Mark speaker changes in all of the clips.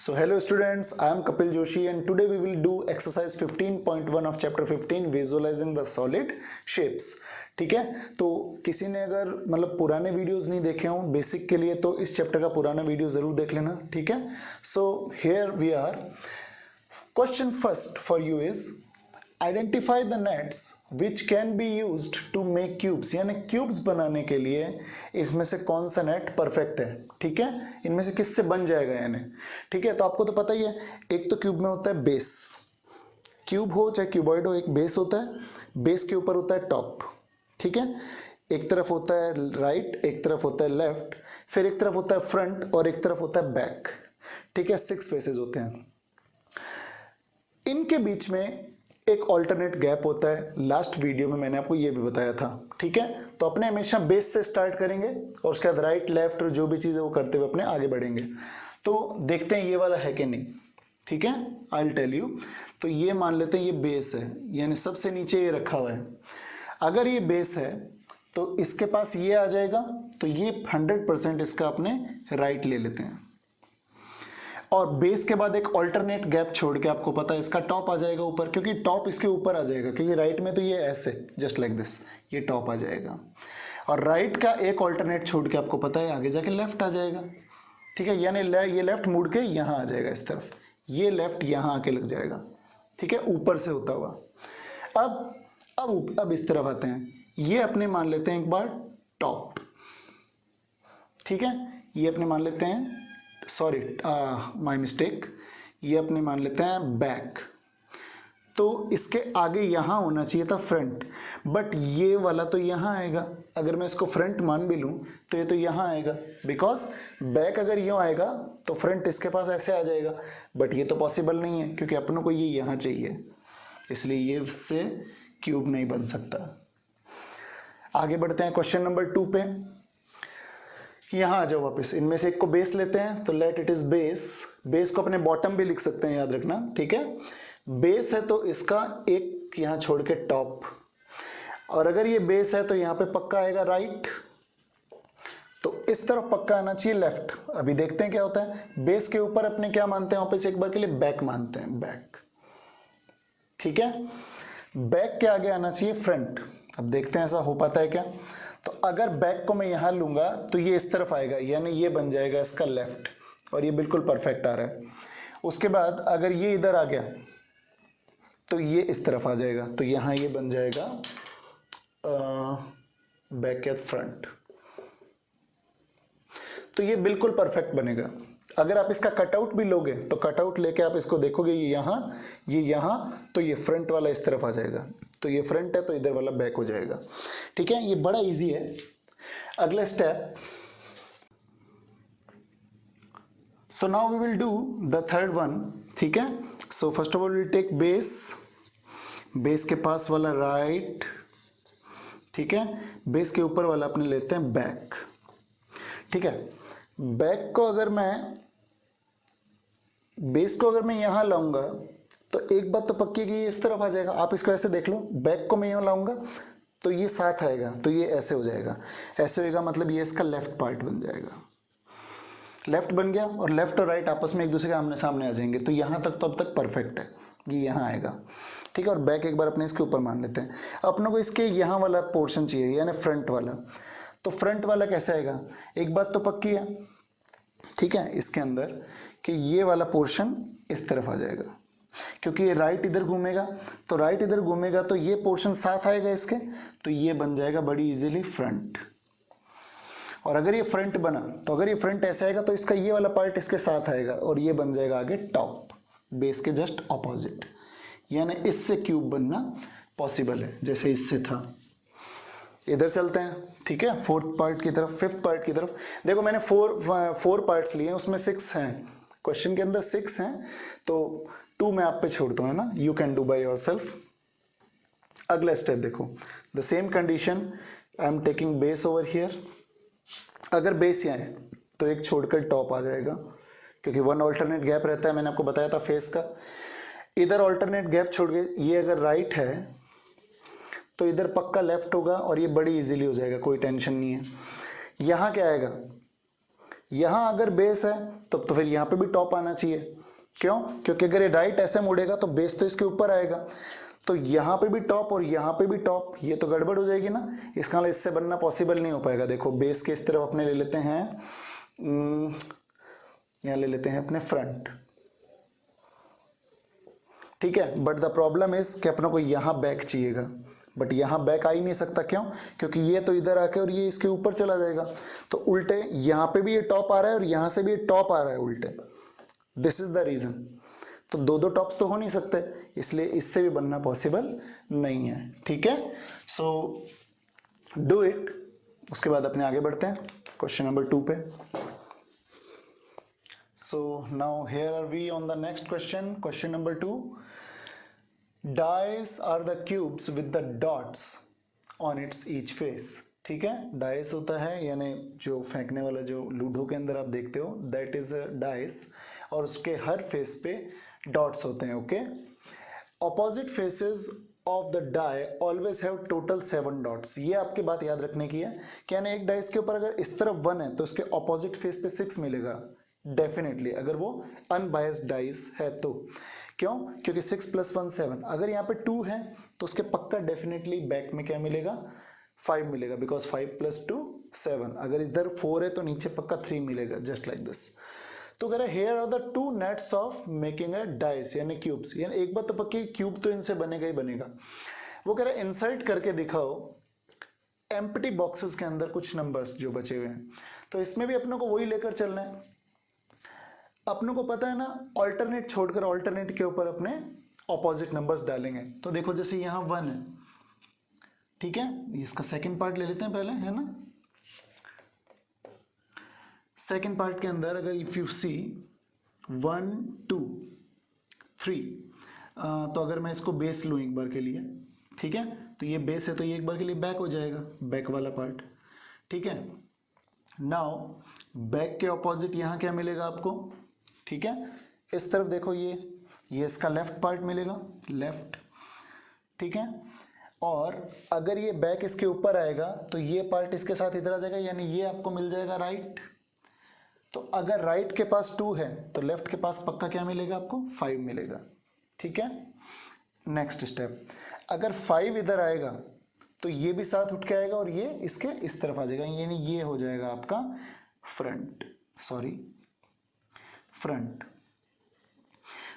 Speaker 1: So hello students, I am Kapil Joshi and today we will do exercise 15.1 of chapter 15 visualizing the solid shapes. ठीक है, तो किसी ने अगर मतलब पुराने वीडियोस नहीं देखे हों बेसिक के लिए तो इस चैप्टर का पुराना वीडियो जरूर देख लेना. ठीक है, so here we are. Question first for you is identify the nets which can be used to make cubes. यानी क्यूब्स बनाने के लिए इसमें से कौन सा नेट परफेक्ट है. ठीक है, इनमें से किससे बन जाएगा यानी. ठीक है, तो आपको तो पता ही है एक तो क्यूब में होता है बेस. क्यूब हो चाहे क्यूबॉइड हो, एक बेस होता है, बेस के ऊपर होता है टॉप. ठीक है, एक तरफ होता है राइट, एक तरफ होता है लेफ्ट, फिर एक तरफ होता है फ्रंट और एक तरफ होता है बैक. ठीक है, 6 फेसेस होते हैं. इनके बीच में एक ऑल्टरनेट गैप होता है. लास्ट वीडियो में मैंने आपको ये भी बताया था. ठीक है, तो अपने हमेशा बेस से स्टार्ट करेंगे और उसके बाद राइट लेफ्ट और जो भी चीज़ है वो करते हुए अपने आगे बढ़ेंगे. तो देखते हैं ये वाला है कि नहीं. ठीक है, आई विल टेल यू. तो ये मान लेते हैं ये बेस है, यानी सबसे नीचे ये रखा हुआ है. अगर ये बेस है तो इसके पास ये आ जाएगा, तो ये 100% इसका अपने राइट ले लेते हैं. और बेस के बाद एक ऑल्टरनेट गैप छोड़ के आपको पता है इसका टॉप आ जाएगा ऊपर, क्योंकि टॉप इसके ऊपर आ जाएगा, क्योंकि राइट में तो ये ऐसे जस्ट लाइक दिस ये टॉप आ जाएगा. और राइट का एक ऑल्टरनेट छोड़ के आपको पता है आगे जाके लेफ्ट आ जाएगा. ठीक है, यानी ये लेफ्ट मुड़ के यहाँ आ जाएगा इस तरफ, ये लेफ्ट यहाँ आके लग जाएगा. ठीक है, ऊपर से होता हुआ. अब इस तरफ आते हैं. ये अपने मान लेते हैं एक बार टॉप. ठीक है, ये अपने मान लेते हैं, सॉरी माय मिस्टेक, ये अपने मान लेते हैं बैक. तो इसके आगे यहाँ होना चाहिए था फ्रंट, बट ये वाला तो यहाँ आएगा. अगर मैं इसको फ्रंट मान भी लूँ तो ये तो यहाँ आएगा, बिकॉज बैक अगर यूँ आएगा तो फ्रंट इसके पास ऐसे आ जाएगा. बट ये तो पॉसिबल नहीं है, क्योंकि अपनों को ये यहाँ चाहिए, इसलिए ये इससे क्यूब नहीं बन सकता. आगे बढ़ते हैं क्वेश्चन नंबर 2 पे. यहाँ आ जाओ वापस. इनमें से एक को बेस लेते हैं, तो let it is base. Base को अपने बॉटम भी लिख सकते हैं, याद रखना. ठीक है, बेस है तो इसका एक यहाँ छोड़ के टॉप. और अगर ये बेस है तो यहाँ पे पक्का आएगा राइट, तो इस तरफ पक्का आना चाहिए लेफ्ट. अभी देखते हैं क्या होता है. बेस के ऊपर अपने क्या मानते हैं वापस एक बार के लिए, बैक मानते हैं, बैक. ठीक है, बैक के आगे आना चाहिए फ्रंट. अब देखते हैं ऐसा हो पाता है क्या. तो अगर बैक को मैं यहां लूंगा तो ये इस तरफ आएगा, यानी ये बन जाएगा इसका लेफ्ट, और ये बिल्कुल परफेक्ट आ रहा है. उसके बाद अगर ये इधर आ गया तो ये इस तरफ आ जाएगा, तो यहां ये बन जाएगा बैक या फ्रंट. तो ये बिल्कुल परफेक्ट बनेगा. अगर आप इसका कटआउट भी लोगे तो कटआउट लेके आप इसको देखोगे, ये यहाँ, तो ये फ्रंट वाला इस तरफ आ जाएगा. तो ये फ्रंट है तो इधर वाला बैक हो जाएगा. ठीक है, ये बड़ा इजी है. अगला step. So now we will do the third one. ठीक है, so first of all will take base. Base के पास वाला राइट. ठीक है, बेस के ऊपर वाला अपने लेते हैं बैक. ठीक है, बैक को अगर मैं बेस को अगर मैं यहां लाऊंगा तो एक बात तो पक्की कि ये इस तरफ आ जाएगा. आप इसको ऐसे देख लो, बैक को मैं यहां लाऊंगा तो ये साथ आएगा, तो ये ऐसे हो जाएगा. ऐसे होएगा मतलब ये इसका लेफ्ट पार्ट बन जाएगा. लेफ्ट बन गया और लेफ्ट और राइट आपस में एक दूसरे के आमने सामने आ जाएंगे. तो यहां तक तो अब तक परफेक्ट है, ये यहां आएगा. ठीक है, और बैक एक बार अपने इसके ऊपर मान लेते हैं. अपनों को इसके यहां वाला पोर्शन चाहिए, यानी फ्रंट वाला. तो फ्रंट वाला कैसे आएगा. एक बात तो पक्की है, ठीक है, इसके अंदर कि ये वाला पोर्शन इस तरफ आ जाएगा, क्योंकि ये राइट इधर घूमेगा. तो राइट इधर घूमेगा तो ये पोर्शन साथ आएगा इसके, तो ये बन जाएगा बड़ी इजीली फ्रंट. और अगर ये फ्रंट बना तो अगर ये फ्रंट ऐसे आएगा तो इसका ये वाला पार्ट इसके साथ आएगा और ये बन जाएगा आगे टॉप, बेस के जस्ट ऑपोजिट. यानी इससे क्यूब बनना पॉसिबल है, जैसे इससे था. इधर चलते हैं. ठीक है, फोर्थ पार्ट की तरफ, फिफ्थ पार्ट की तरफ. देखो मैंने फोर पार्ट्स लिए हैं, उसमें 6 हैं. क्वेश्चन के अंदर 6 हैं, तो 2 मैं आप पे छोड़ता हूँ ना, you can do by yourself. अगला स्टेप देखो. The same condition, I am taking base over here. अगर बेस यहाँ है तो एक छोड़कर टॉप आ जाएगा, क्योंकि 1 ऑल्टरनेट गैप रहता है, मैंने आपको बताया था फेस का. इधर ऑल्टरनेट गैप छोड़ के ये अगर राइट है तो इधर पक्का लेफ्ट होगा और ये बड़ी इजीली हो जाएगा, कोई टेंशन नहीं है. यहाँ क्या आएगा, यहाँ अगर बेस है तब तो फिर यहाँ पे भी टॉप आना चाहिए। क्यों? क्योंकि अगर ये राइट ऐसे मुड़ेगा तो बेस तो इसके ऊपर आएगा, तो यहाँ पे भी टॉप और यहाँ पे भी टॉप, ये तो गड़बड़ हो जाएगी ना। इसका मतलब इससे बनना पॉसिबल नहीं हो पाएगा। देखो बेस के इस तरफ अपने ले लेते हैं, यहाँ ले लेते हैं अपने फ्रंट, ठीक है। बट द प्रॉब्लम इज कि अपनों को यहाँ बैक चाहिएगा, बट यहाँ बैक आ ही नहीं सकता। क्यों? क्योंकि ये तो इधर आके और ये इसके ऊपर चला जाएगा, तो उल्टे यहाँ पे भी ये टॉप आ रहा है और यहाँ से भी ये टॉप आ रहा है उल्टे। This is the reason. तो दो दो टॉप्स तो हो नहीं सकते, इसलिए इससे भी बनना पॉसिबल नहीं है, ठीक है। So do it. उसके बाद अपने आगे बढ़ते हैं क्वेश्चन नंबर 2 पे। So now here are we on the next question, question number 2. Dice are the cubes with the dots on its each face. ठीक है, डाइस होता है यानी जो फेंकने वाला, जो लूडो के अंदर आप देखते हो, दैट इज अ डाइस, और उसके हर फेस पे डॉट्स होते हैं, okay. Opposite faces of the die always have total 7 dots. ये आपकी बात याद रखने की है कि यानी एक डाइस के ऊपर अगर इस तरफ 1 है तो उसके ऑपोजिट फेस पे 6 मिलेगा डेफिनेटली, अगर वो अनबायस्ड डाइस है तो। क्यों? क्योंकि 6 + 1 7। अगर यहाँ पे 2 है तो उसके पक्का डेफिनेटली बैक में क्या मिलेगा? 5 मिलेगा, बिकॉज 5 + 2 7। अगर इधर 4 है तो नीचे पक्का 3 मिलेगा, जस्ट लाइक दिस। तो कह रहा है here are the 2 nets of making a dice, यानी क्यूब्स। यानी एक बात तो पक्की, क्यूब तो इनसे बनेगा ही बनेगा। वो कह रहा है इंसर्ट करके दिखाओ एम्प्टी बॉक्सेस के अंदर कुछ नंबर्स जो बचे हुए हैं। तो इसमें भी अपनों को वही लेकर चलना है। अपनों को पता है ना, ऑल्टरनेट छोड़कर ऑल्टरनेट के ऊपर अपने ऑपोजिट नंबर्स डालेंगे। तो देखो जैसे यहाँ 1 है, ठीक है, इसका सेकंड पार्ट ले लेते हैं पहले, है ना। सेकंड पार्ट के अंदर अगर इफ यू सी 1 2 3, तो अगर मैं इसको बेस लूँ एक बार के लिए, ठीक है, तो ये बेस है तो ये एक बार के लिए बैक हो जाएगा, बैक वाला पार्ट, ठीक है। नाउ बैक के ऑपोजिट यहाँ क्या मिलेगा आपको, ठीक है। इस तरफ देखो, ये इसका लेफ्ट पार्ट मिलेगा, लेफ्ट, ठीक है। और अगर ये बैक इसके ऊपर आएगा तो ये पार्ट इसके साथ इधर आ जाएगा, यानी ये आपको मिल जाएगा राइट। तो अगर राइट के पास 2 है तो लेफ्ट के पास पक्का क्या मिलेगा आपको? 5 मिलेगा, ठीक है। नेक्स्ट स्टेप, अगर 5 इधर आएगा तो ये भी साथ उठ के आएगा और ये इसके इस तरफ आ जाएगा, यानी ये हो जाएगा आपका फ्रंट। Sorry, front.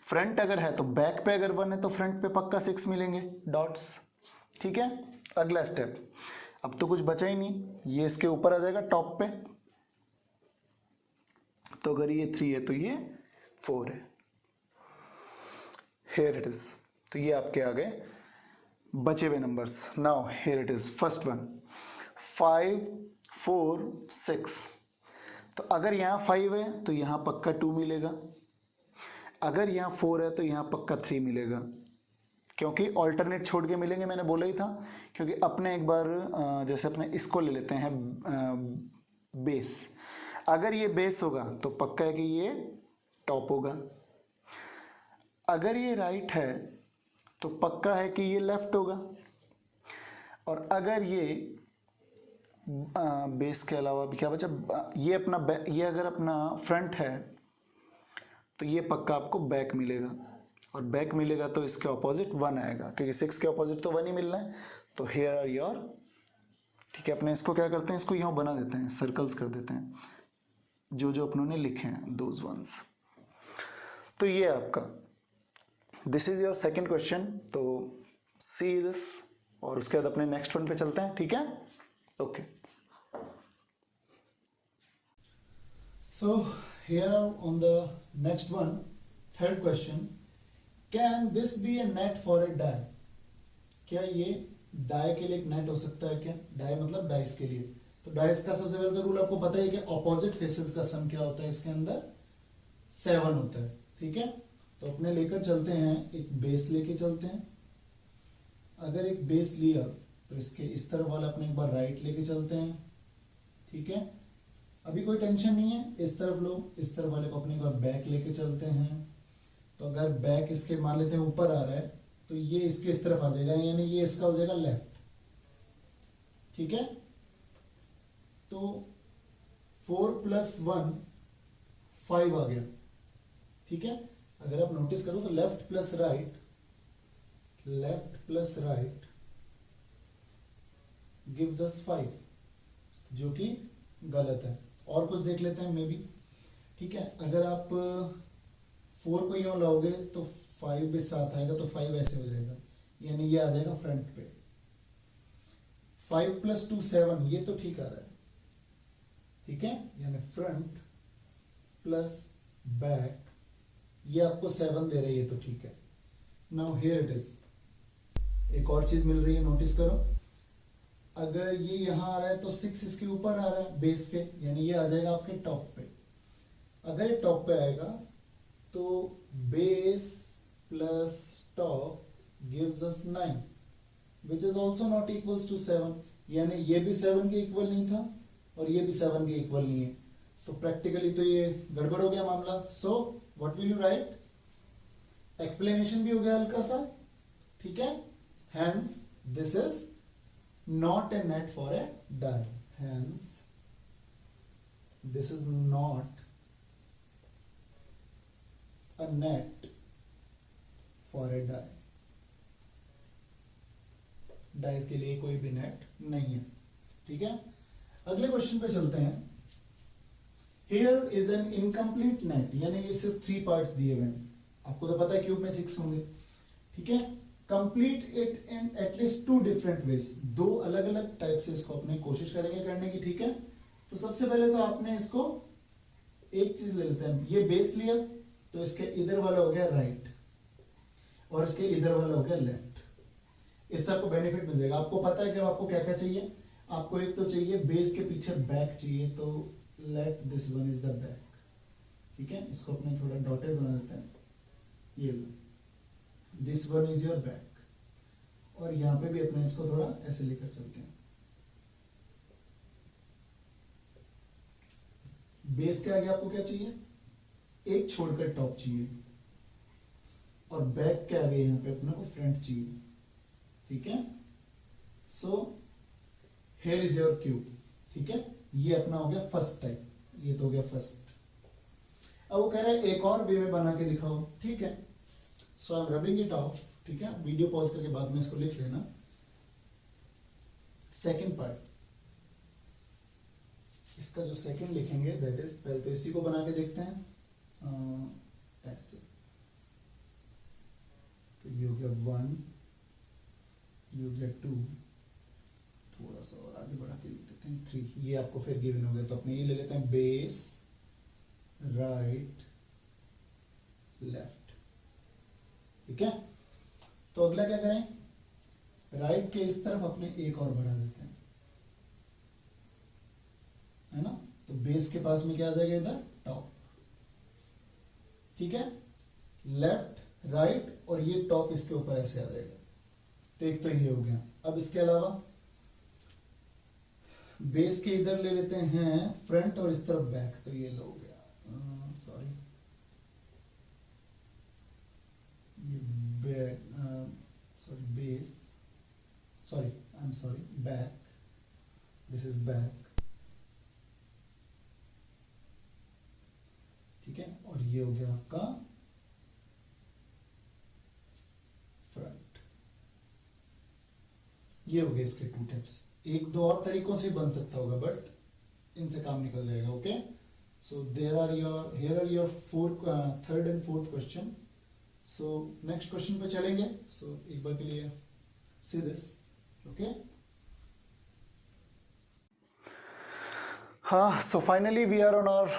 Speaker 1: फ्रंट अगर है तो बैक पे अगर 1 है तो फ्रंट पे पक्का 6 मिलेंगे डॉट्स, ठीक है। अगला स्टेप, अब तो कुछ बचा ही नहीं, ये इसके ऊपर आ जाएगा टॉप पे। तो अगर ये 3 है तो ये 4 है। Here it is. तो ये आपके आ गए बचे हुए numbers. Now here it is, first one 5 4 6। तो अगर यहाँ 5 है तो यहाँ पक्का 2 मिलेगा, अगर यहाँ 4 है तो यहाँ पक्का 3 मिलेगा, क्योंकि ऑल्टरनेट छोड़ के मिलेंगे, मैंने बोला ही था। क्योंकि अपने एक बार जैसे अपने इसको ले लेते हैं बेस, अगर ये बेस होगा तो पक्का है कि ये टॉप होगा, अगर ये राइट है तो पक्का है कि ये लेफ्ट होगा, और अगर ये बेस के अलावा भी क्या बचा, ये अपना ये अगर अपना फ्रंट है तो ये पक्का आपको बैक मिलेगा, और बैक मिलेगा तो इसके ऑपोजिट 1 आएगा, क्योंकि 6 के ऑपोजिट तो 1 ही मिलना है। तो हेयर आर योर, ठीक है। अपने इसको क्या करते हैं, इसको यूँ बना देते हैं, सर्कल्स कर देते हैं, जो जो अपनों ने लिखे हैं दोज वंस। तो ये आपका this is your second question. तो सी दिस, और उसके बाद अपने नेक्स्ट वन पे चलते हैं, ठीक है। Okay, so here on the next one, third question, can this be a net for a die? क्या ये डाई के लिए एक नेट हो सकता है क्या? डाई मतलब डाइस के लिए। तो डाइस का सबसे पहले तो रूल आपको पता है कि ऑपोजिट फेसेस का सम क्या होता है, इसके अंदर 7 होता है, ठीक है। तो अपने लेकर चलते हैं, एक बेस लेके चलते हैं। अगर एक बेस लिया तो इसके इस तरफ वाला अपने एक बार राइट लेके चलते हैं, ठीक है। अभी कोई टेंशन नहीं है, इस तरफ लो, इस तरफ वाले को अपने एक बार बैक लेके चलते हैं। तो अगर बैक इसके मान लेते हैं ऊपर आ रहा है तो ये इसके इस तरफ आ जाएगा, यानी ये इसका हो जाएगा लेफ्ट, ठीक है। तो 4 + 1 5 आ गया, ठीक है। अगर आप नोटिस करो तो left plus right gives us 5, जो कि गलत है। और कुछ देख लेते हैं मे बी, ठीक है। अगर आप 4 को यूं लाओगे तो 5 भी साथ आएगा, तो 5 ऐसे हो जाएगा, यानी ये आ जाएगा फ्रंट पे। 5 + 2 7, ये तो ठीक आ रहा है, ठीक है, यानी फ्रंट प्लस बैक, ये आपको 7 दे रही है, तो ठीक है। नाउ हियर इट इज, एक और चीज मिल रही है, नोटिस करो। अगर ये यहां आ रहा है तो 6 इसके ऊपर आ रहा है बेस के, यानी ये आ जाएगा आपके टॉप पे। अगर ये टॉप पे आएगा तो base plus top gives us 9, which is also not equals to 7, यानी ये भी 7 के इक्वल नहीं था और ये भी 7 के इक्वल नहीं है, तो प्रैक्टिकली तो ये गड़बड़ हो गया मामला। So what will you right? Explanation भी हो गया हल्का सा, ठीक है। Hence this is not a net for a die, hence this is not a net for a die, dice के लिए कोई भी नेट नहीं है, ठीक है। अगले क्वेश्चन पे चलते हैं। Here is an incomplete net, यानी ये सिर्फ 3 पार्ट्स दिए हुए हैं, आपको तो पता है क्यूब में 6 होंगे, ठीक है। Complete it in at least 2 different ways, 2 अलग अलग टाइप से इसको अपने कोशिश करेंगे करने की, ठीक है। तो सबसे पहले तो आपने इसको एक चीज ले लेते हैं, ये बेस लिया तो इसके इधर वाला हो गया राइट और इसके इधर वाला हो गया लेफ्ट, इससे आपको बेनिफिट मिल जाएगा। आपको पता है कि आपको क्या क्या चाहिए, आपको एक तो चाहिए बेस के पीछे बैक चाहिए, तो let this one is the back, ठीक है। इसको अपने थोड़ा डॉटेड बना देते हैं, ये लो, this one is your back, और यहां पे भी अपने इसको थोड़ा ऐसे लेकर चलते हैं। बेस के आगे आपको क्या चाहिए, एक छोड़कर टॉप चाहिए, और बैक के आगे यहां पे अपने को फ्रंट चाहिए, ठीक है। So here is your cube, ठीक है। ये अपना हो गया फर्स्ट टाइप, ये तो हो गया फर्स्ट। अब वो कह रहा है एक और वे में बना के दिखाओ, ठीक है। So I am rubbing it off, ठीक है। वीडियो पॉज करके बाद में इसको लिख लेना। सेकंड पार्ट, इसका जो सेकंड लिखेंगे दैट इज, पहले तो इसी को बना के देखते हैं ऐसे, तो ये हो गया 1, ये हो गया 2, थोड़ा सा और आगे बढ़ा के लिख देते हैं 3, ये आपको फिर गिवन हो गया, तो अपने ये ले लेते हैं बेस राइट लेफ्ट, ठीक है। तो अगला क्या करें, राइट के इस तरफ अपने एक और बढ़ा देते हैं, है ना। तो बेस के पास में क्या आ जाएगा, इधर टॉप, ठीक है। लेफ्ट राइट और ये टॉप इसके ऊपर ऐसे आ जाएगा, तो एक तो ये हो गया। अब इसके अलावा बेस के इधर ले लेते हैं फ्रंट और इस तरफ बैक, तो ये लो हो गया, सॉरी ये back, sorry base, sorry I am sorry back, this is back, ठीक है। और ये हो गया आपका फ्रंट, ये हो गए इसके 2 टाइप्स। एक दो और तरीकों से बन सकता होगा, बट इनसे काम निकल जाएगा, okay. So there are your, here are your 3rd and 4th question. So next question पे चलेंगे। सो एक बार के लिए सी दिस, ओके। हाँ, so finally we are on our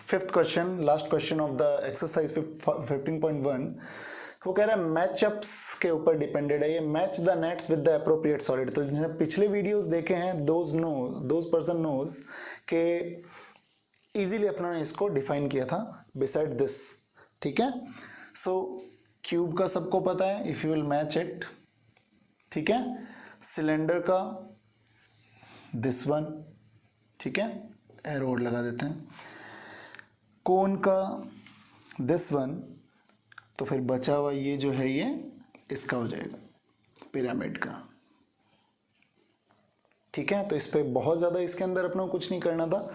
Speaker 1: 5th question, last question of the exercise 15.1। वो कह रहा है मैचअप्स के ऊपर डिपेंडेड है ये, match the nets with the appropriate solid. तो जिन्होंने पिछले वीडियोस देखे हैं दोज पर्सन नोज के इजीली अपना ने इसको डिफाइन किया था बिसाइड दिस, ठीक है। सो क्यूब का सबको पता है, if you will match it, ठीक है। सिलेंडर का दिस वन, ठीक है, एरो और लगा देते हैं। कोन का दिस वन, तो फिर बचा हुआ ये जो है ये इसका हो जाएगा पिरामिड का, ठीक है। तो इस पे बहुत ज़्यादा इसके अंदर अपना कुछ नहीं करना था,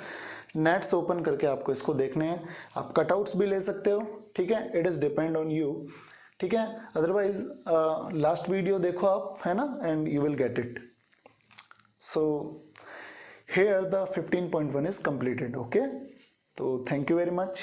Speaker 1: नेट्स ओपन करके आपको इसको देखने हैं, आप कटआउट्स भी ले सकते हो, ठीक है, it is depend on you, ठीक है। अदरवाइज लास्ट वीडियो देखो आप, है ना, and you will get it. So here the 15.1 is completed, okay। तो thank you very much।